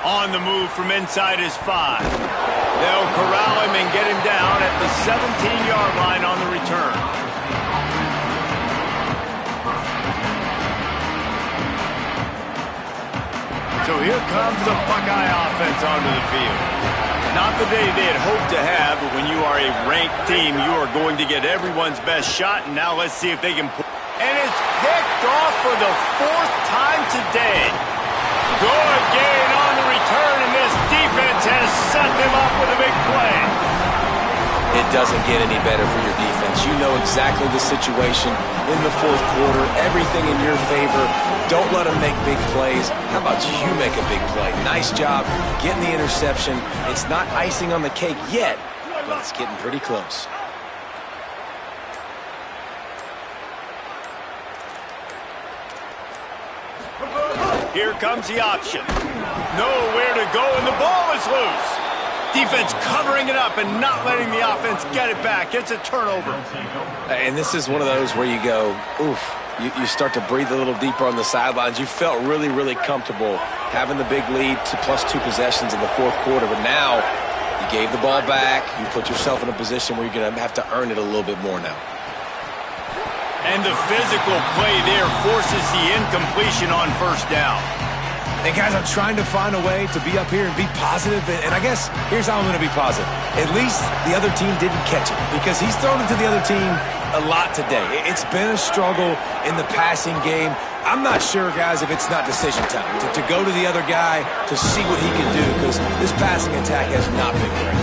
On the move from inside his 5. They'll corral him and get him down at the 17-yard line on the return. So here comes the Buckeye offense onto the field. Not the day they had hoped to have, but when you are a ranked team, you are going to get everyone's best shot, and now let's see if they can pull. And it's picked off for the 4th time today. Good gain on the return, and this defense has set them up with a big play. It doesn't get any better for your defense. You know exactly the situation in the fourth quarter, everything in your favor. Don't let them make big plays. How about you make a big play? Nice job getting the interception. It's not icing on the cake yet, but it's getting pretty close. Here comes the option. Nowhere to go, and the ball is loose. Defense covering it up and not letting the offense get it back. It's a turnover. And this is one of those where you go, oof. You start to breathe a little deeper on the sidelines. You felt really, really comfortable having the big lead to +2 possessions in the fourth quarter. But now you gave the ball back. You put yourself in a position where you're going to have to earn it a little bit more now. And the physical play there forces the incompletion on first down. And guys, I'm trying to find a way to be up here and be positive. And I guess here's how I'm going to be positive. At least the other team didn't catch it, because he's thrown it to the other team a lot today. It's been a struggle in the passing game. I'm not sure, guys, if it's not decision time to go to the other guy to see what he can do, because this passing attack has not been great.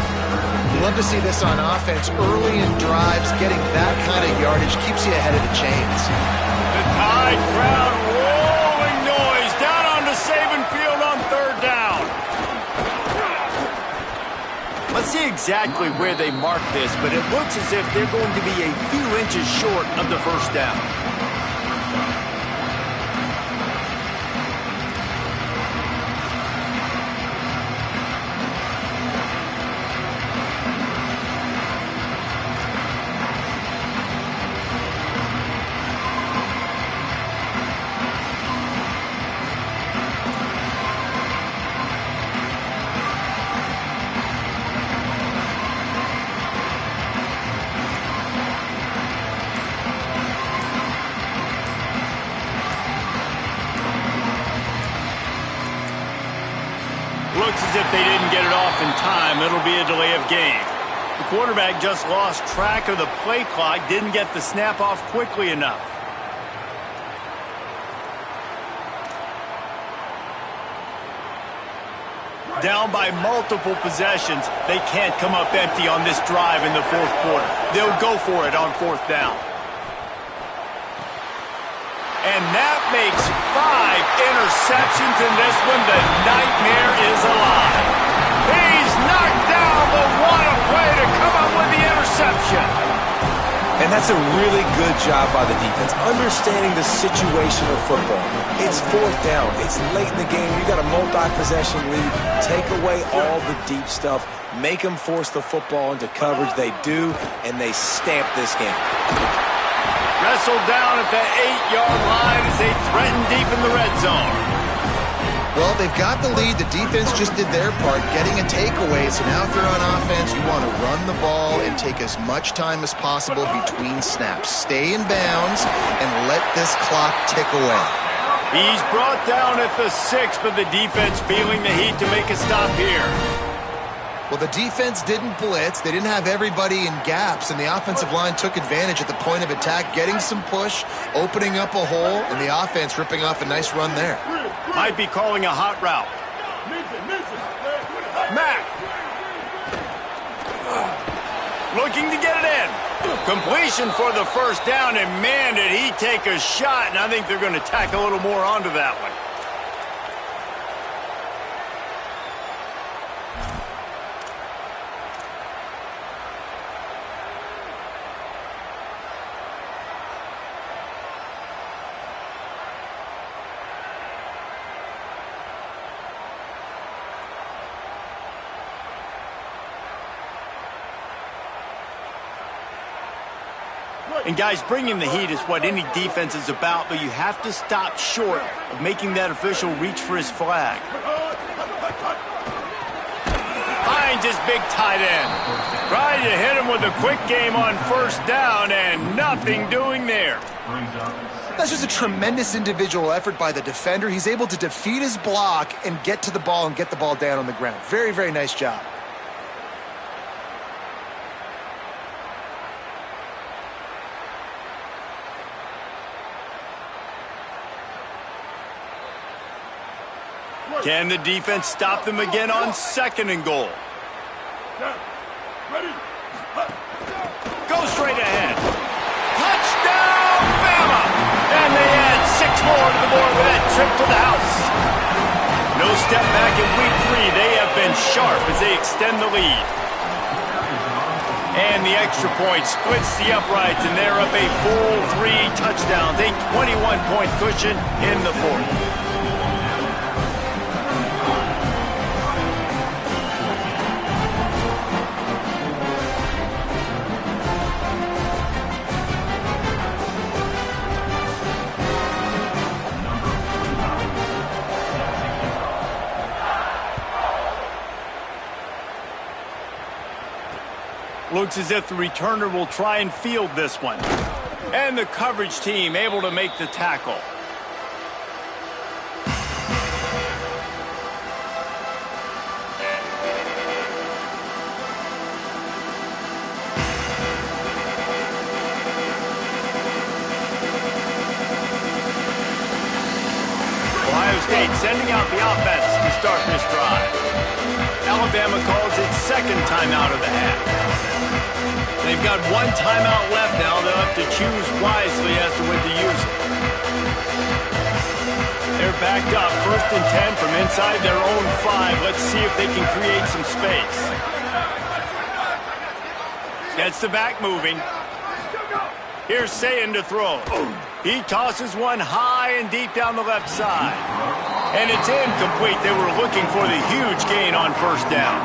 You love to see this on offense. Early in drives, getting that kind of yardage keeps you ahead of the chains. The Tide crowd rolling noise down onto Saban Field on third down. Let's see exactly where they mark this, but it looks as if they're going to be a few inches short of the first down. looks as if they didn't get it off in time. It'll be a delay of game. The quarterback just lost track of the play clock, didn't get the snap off quickly enough. Down by multiple possessions, they can't come up empty on this drive in the fourth quarter. They'll go for it on fourth down. And that makes 5 interceptions in this one. The nightmare is alive. He's knocked down, but what a play to come up with the interception. And that's a really good job by the defense, understanding the situation of football. It's fourth down. It's late in the game. You got a multi-possession lead. Take away all the deep stuff. Make them force the football into coverage. They do, and they stamp this game. Wrestled down at the 8-yard line as they threaten deep in the red zone. Well, they've got the lead. The defense just did their part, getting a takeaway. So now if they're on offense, you want to run the ball and take as much time as possible between snaps. Stay in bounds and let this clock tick away. He's brought down at the 6, but the defense feeling the heat to make a stop here. Well, the defense didn't blitz. They didn't have everybody in gaps, and the offensive line took advantage at the point of attack, getting some push, opening up a hole, and the offense ripping off a nice run there. Might be calling a hot route. Mack. Looking to get it in. Completion for the first down, and man, did he take a shot, and I think they're going to tack a little more onto that one. And guys, bringing the heat is what any defense is about, but you have to stop short of making that official reach for his flag. Finds his big tight end. Trying to hit him with a quick game on first down, and nothing doing there. That's just a tremendous individual effort by the defender. He's able to defeat his block and get to the ball and get the ball down on the ground. Very, very nice job. Can the defense stop them again on second and goal? Go straight ahead. Touchdown, Bama! And they add 6 more to the board with that trip to the house. No step back in week 3. They have been sharp as they extend the lead. And the extra point splits the uprights, and they're up a full 3 touchdowns. A 21-point cushion in the fourth. Looks as if the returner will try and field this one. And the coverage team able to make the tackle. Ohio State sending out the offense to start this drive. Alabama calls its second timeout of the half. They've got 1 timeout left now. They'll have to choose wisely as to when to use it. They're backed up, 1st and 10 from inside their own 5. Let's see if they can create some space. Gets the back moving. Here's Sayin to throw. He tosses one high and deep down the left side. And it's incomplete. They were looking for the huge gain on first down.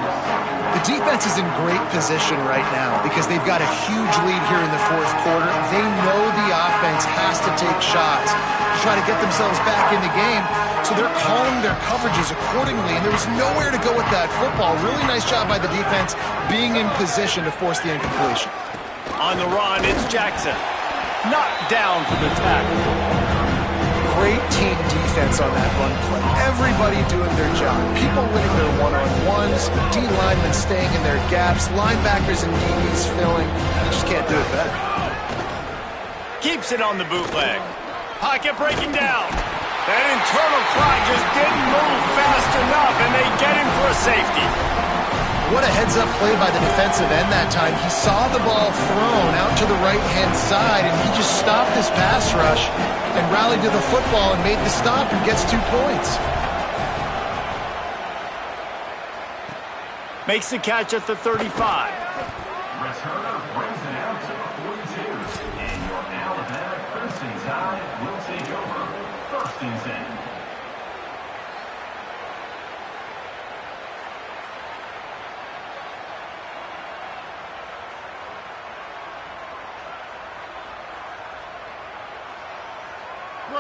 The defense is in great position right now because they've got a huge lead here in the fourth quarter. They know the offense has to take shots to try to get themselves back in the game, so they're calling their coverages accordingly, and there was nowhere to go with that football. Really nice job by the defense being in position to force the incompletion. On the run, it's Jackson. Knocked down for the tackle. Great team defense defense on that run play. Everybody doing their job. People winning their one-on-ones, D linemen staying in their gaps, linebackers and DBs filling. You just can't do it better. Keeps it on the bootleg. Pocket breaking down. That internal clock just didn't move fast enough, and they get him for a safety. What a heads-up play by the defensive end that time. He saw the ball thrown out to the right-hand side, and he just stopped his pass rush and rallied to the football and made the stop and gets 2 points. Makes the catch at the 35. Returner brings it out to the 42. And your Alabama Crimson Tide will take over 1st and 10.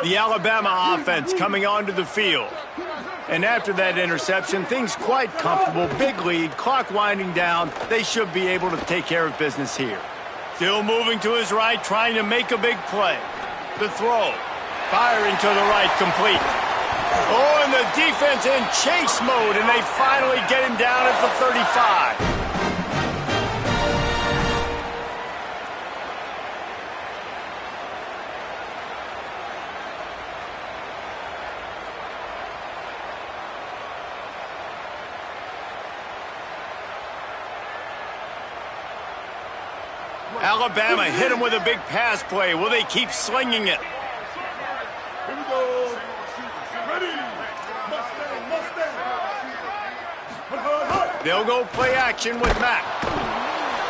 The Alabama offense coming onto the field. And after that interception, things quite comfortable. Big lead, clock winding down. They should be able to take care of business here. Still moving to his right, trying to make a big play. The throw. Firing to the right, complete. Oh, and the defense in chase mode, and they finally get him down at the 35. Alabama hit him with a big pass play. Will they keep slinging it? Here we go. Ready. Mustang, Mustang. They'll go play action with Mack.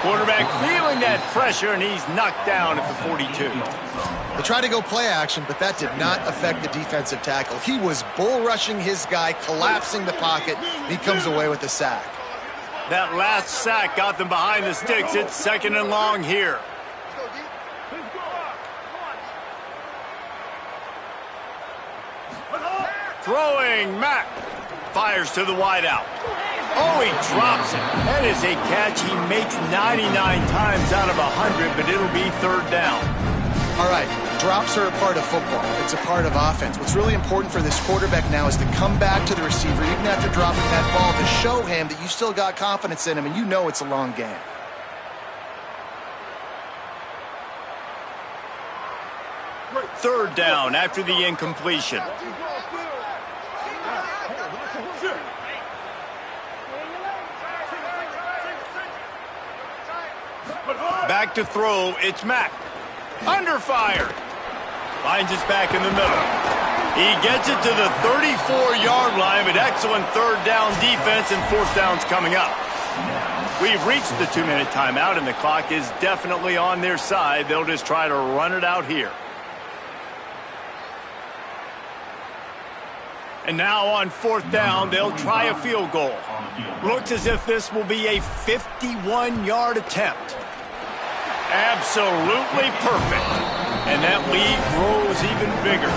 Quarterback feeling that pressure, and he's knocked down at the 42. They tried to go play action, but that did not affect the defensive tackle. He was bull rushing his guy, collapsing the pocket, and he comes away with the sack. That last sack got them behind the sticks. It's 2nd and long here. Throwing, Mack. Fires to the wideout. Oh, he drops it. That is a catch he makes 99 times out of 100, but it'll be 3rd down. All right, drops are a part of football. It's a part of offense. What's really important for this quarterback now is to come back to the receiver, even after dropping that ball, to show him that you still got confidence in him, and you know it's a long game. Third down after the incompletion. Back to throw, it's Mack. Under fire. Finds us back in the middle. He gets it to the 34-yard line, but excellent 3rd down defense, and 4th down's coming up. We've reached the 2-minute timeout, and the clock is definitely on their side. They'll just try to run it out here. And now on 4th down, they'll try a field goal. Looks as if this will be a 51-yard attempt. Absolutely perfect. And that lead grows even bigger.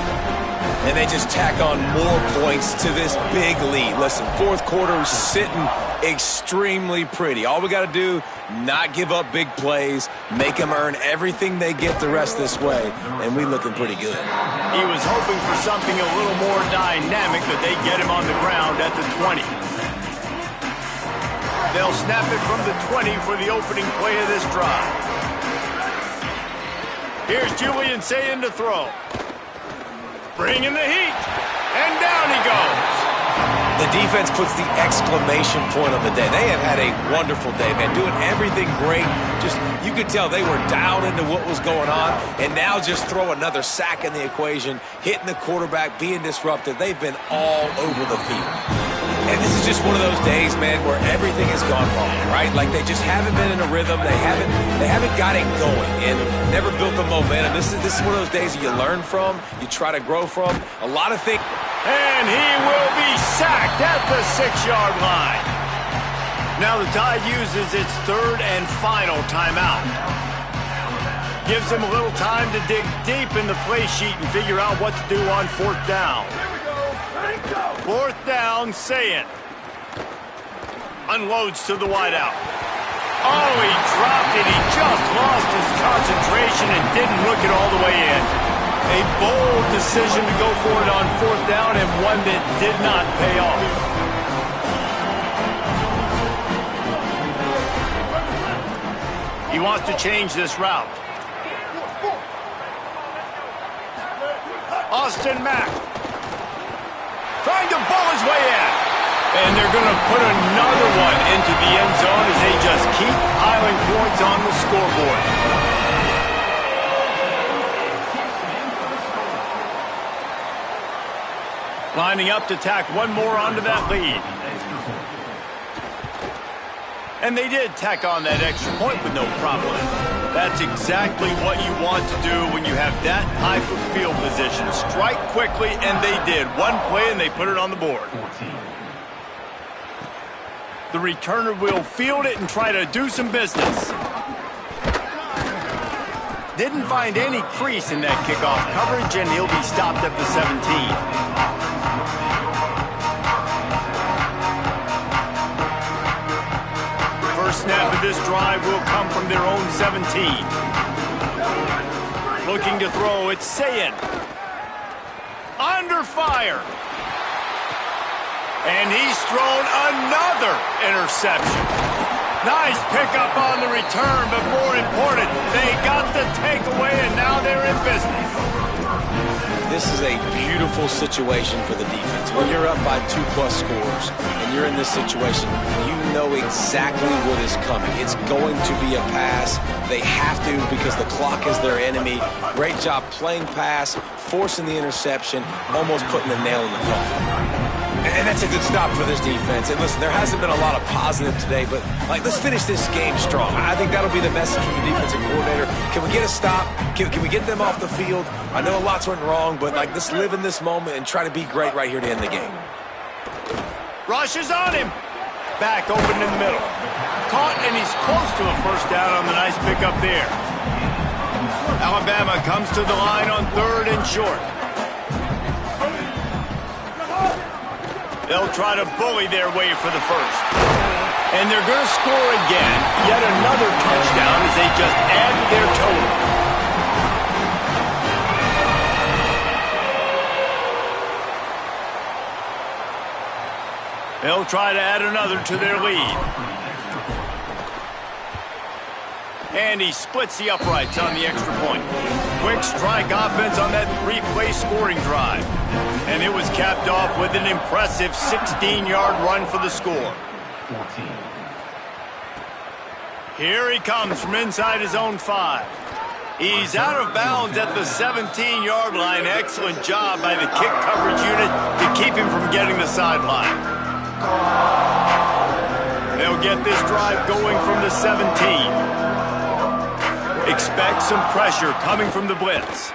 And they just tack on more points to this big lead. Listen, 4th quarter is sitting extremely pretty. All we got to do, not give up big plays, make them earn everything they get the rest this way, and we looking pretty good. He was hoping for something a little more dynamic, but they get him on the ground at the 20. They'll snap it from the 20 for the opening play of this drive. Here's Julian Sayin to throw. Bringing the heat. And down he goes. The defense puts the exclamation point on the day. They have had a wonderful day, man, doing everything great. Just, you could tell they were dialed into what was going on, and now just throw another sack in the equation, hitting the quarterback, being disruptive. They've been all over the field. And this is just one of those days, man, where everything has gone wrong, right? Like they just haven't been in a rhythm. They haven't got it going and never built the momentum. This is one of those days that you learn from, you try to grow from. A lot of things. And he will be sacked at the 6-yard line. Now the Tide uses its 3rd and final timeout. Gives them a little time to dig deep in the play sheet and figure out what to do on 4th down. 4th down, Sayin. Unloads to the wideout. Oh, he dropped it. He just lost his concentration and didn't look it all the way in. A bold decision to go for it on 4th down and one that did not pay off. He wants to change this route. Austin Mack trying to bowl his way in. And they're going to put another one into the end zone as they just keep piling points on the scoreboard. Lining up to tack one more onto that lead. And they did tack on that extra point with no problem. That's exactly what you want to do when you have that type of field position. Strike quickly, and they did. One play, and they put it on the board. The returner will field it and try to do some business. Didn't find any crease in that kickoff coverage, and he'll be stopped at the 17. First snap of this drive will come from their own 17. Looking to throw, it's Sayin. Under fire. And he's thrown another interception. Nice pickup on the return, but more important, they got the takeaway, and now they're in business. This is a beautiful situation for the defense. When you're up by 2+ scores and you're in this situation, you know exactly what is coming. It's going to be a pass. They have to because the clock is their enemy. Great job playing pass, forcing the interception, almost putting the nail in the coffin. And that's a good stop for this defense. And listen, there hasn't been a lot of positive today, but let's finish this game strong. I think that'll be the message from the defensive coordinator. Can we get a stop? Can we get them off the field? I know lots went wrong, but let's live in this moment and try to be great right here to end the game. Rush is on him. Back open in the middle. Caught, and he's close to a first down on the nice pickup there. Alabama comes to the line on 3rd and short. They'll try to bully their way for the first. And they're going to score again. Yet another touchdown as they just add to their total. They'll try to add another to their lead. And he splits the uprights on the extra point. Quick strike offense on that 3-play scoring drive. And it was capped off with an impressive 16-yard run for the score. 14. Here he comes from inside his own 5. He's out of bounds at the 17-yard line. Excellent job by the kick coverage unit to keep him from getting the sideline. They'll get this drive going from the 17. Expect some pressure coming from the blitz.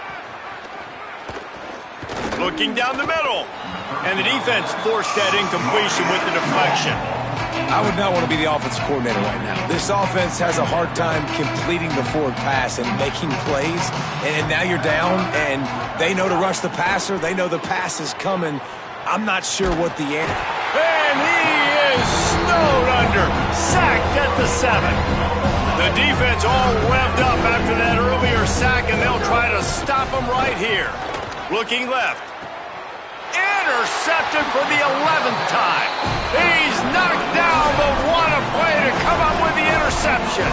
Looking down the middle. And the defense forced that incompletion with the deflection. I would not want to be the offensive coordinator right now. This offense has a hard time completing the forward pass and making plays. And now you're down, and they know to rush the passer. They know the pass is coming. I'm not sure what the answer. And he is snowed under. Sacked at the 7. The defense all revved up after that earlier sack, and they'll try to stop him right here. Looking left. Intercepted for the 11th time. He's knocked down, but what a play to come up with the interception.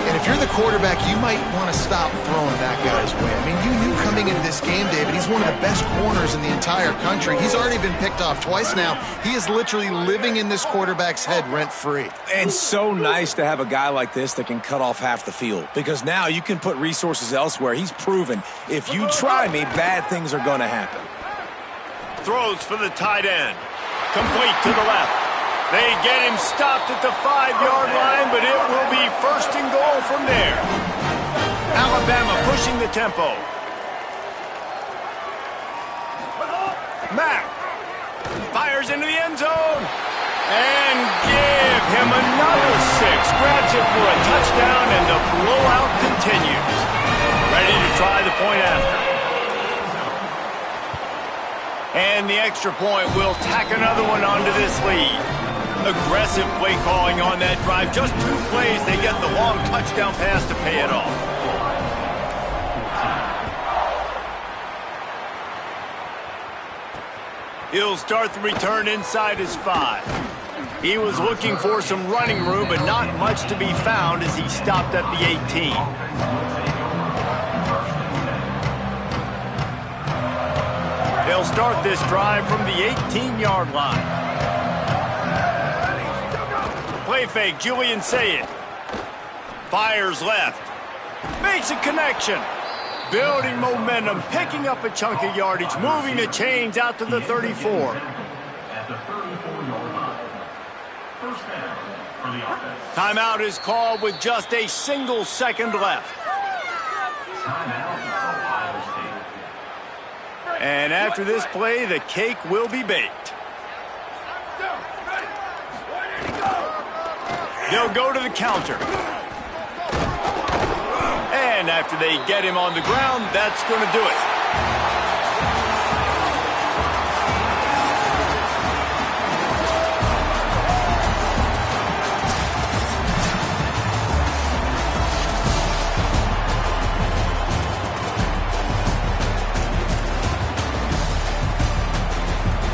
And if you're the quarterback, you might want to stop throwing that guy's way. I mean, you knew coming into this game, David, he's one of the best corners in the entire country. He's already been picked off twice now. He is literally living in this quarterback's head rent-free. And so nice to have a guy like this that can cut off half the field, because now you can put resources elsewhere. He's proven if you try me, bad things are going to happen. Throws for the tight end. Complete to the left. They get him stopped at the 5-yard line, but it will be 1st and goal from there. Alabama pushing the tempo. Mack fires into the end zone. And give him another 6. Grabs it for a touchdown, and the blowout continues. Ready to try the point after. And the extra point will tack another one onto this lead. Aggressive play calling on that drive. Just 2 plays, they get the long touchdown pass to pay it off. He'll start the return inside his 5. He was looking for some running room, but not much to be found as he stopped at the 18. They'll start this drive from the 18-yard line. Play fake, Julian Sayed. Fires left. Makes a connection. Building momentum, picking up a chunk of yardage, moving the chains out to the 34. At the 34-yard line. First down for the offense. Timeout is called with just a single second left. Timeout, Ohio State. And after this play, the cake will be baked. They'll go to the counter. And after they get him on the ground, that's going to do it.